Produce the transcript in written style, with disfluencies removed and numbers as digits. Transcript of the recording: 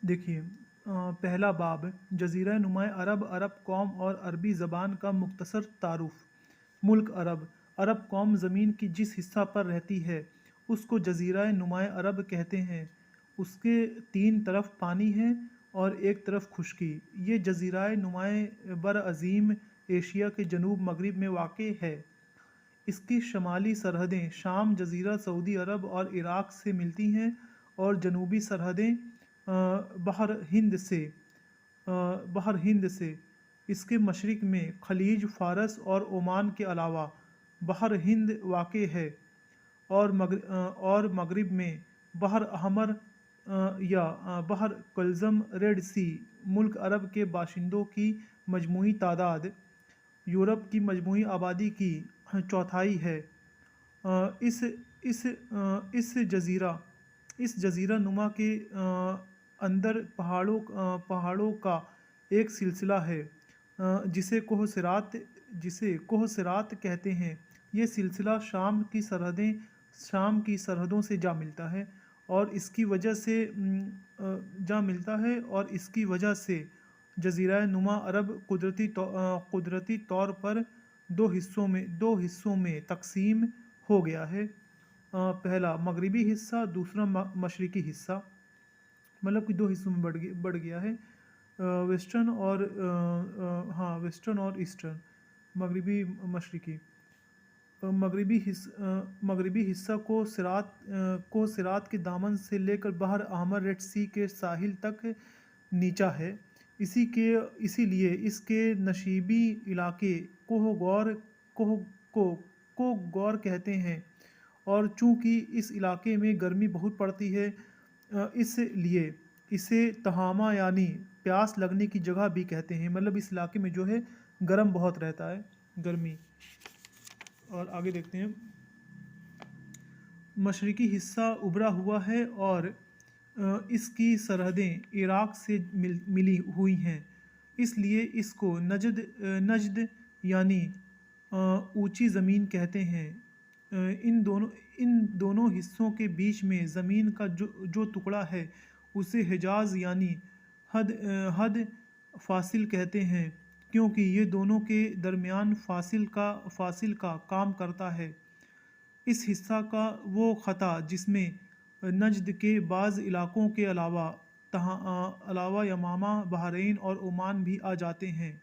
देखिए, पहला बाब जज़ीरा नुमा अरब, अरब कौम और अरबी ज़बान का मुख्तसर तारुफ़। मुल्क अरब, अरब कौम ज़मीन की जिस हिस्सा पर रहती है उसको जज़ीरा नुमा अरब कहते हैं। उसके तीन तरफ पानी है और एक तरफ खुश्की। ये जज़ीरा नुमा बर अज़ीम एशिया के जनूब मगरिब में वाक़ है। इसकी शमाली सरहदें शाम, जज़ीरा, सऊदी अरब और इराक़ से मिलती हैं और जनूबी सरहदें बहर हिंद से। इसके मशरिक़ में खलीज फ़ारस और ओमान के अलावा बहर हिंद वाक़ है और मगरिब में बहर अहमर या बहर कल्ज़म रेड सी। मुल्क अरब के बाशिंदों की मजमूई तादाद यूरोप की मजमूई आबादी की चौथाई है। अ, इस इस इस जज़ीरा नुमा के अंदर पहाड़ों का एक सिलसिला है जिसे कोह सिरात कहते हैं। ये सिलसिला शाम की सरहदों से जा मिलता है और इसकी वजह से जज़ीरा नुमा अरब कुदरती तौर पर दो हिस्सों में तकसीम हो गया है। पहला मगरिबी हिस्सा, दूसरा मशरिकी हिस्सा, मतलब कि दो हिस्सों में बढ़ गया है। वेस्टर्न और ईस्टर्न, मगरिबी मशरिकी। मगरिबी हिस्सा को सिरात के दामन से लेकर बहर अहमर रेड सी के साहिल तक नीचा है। इसीलिए इसके नशीबी इलाके कोह गौर कहते हैं। और चूँकि इस इलाके में गर्मी बहुत पड़ती है, इसलिए इसे तहामा यानी प्यास लगने की जगह भी कहते हैं। मतलब इस इलाके में जो है गर्म बहुत रहता है, गर्मी। और आगे देखते हैं। मशरिकी हिस्सा उभरा हुआ है और इसकी सरहदें इराक़ से मिली हुई हैं, इसलिए इसको नजद यानी ऊंची ज़मीन कहते हैं। इन दोनों हिस्सों के बीच में ज़मीन का जो टुकड़ा है उसे हिजाज़ यानी हद फासिल कहते हैं, क्योंकि ये दोनों के दरमियान फासिल का काम करता है। इस हिस्सा का वो ख़ता जिसमें नजद के बाज़ इलाकों के अलावा यमामा, बहरीन और ओमान भी आ जाते हैं।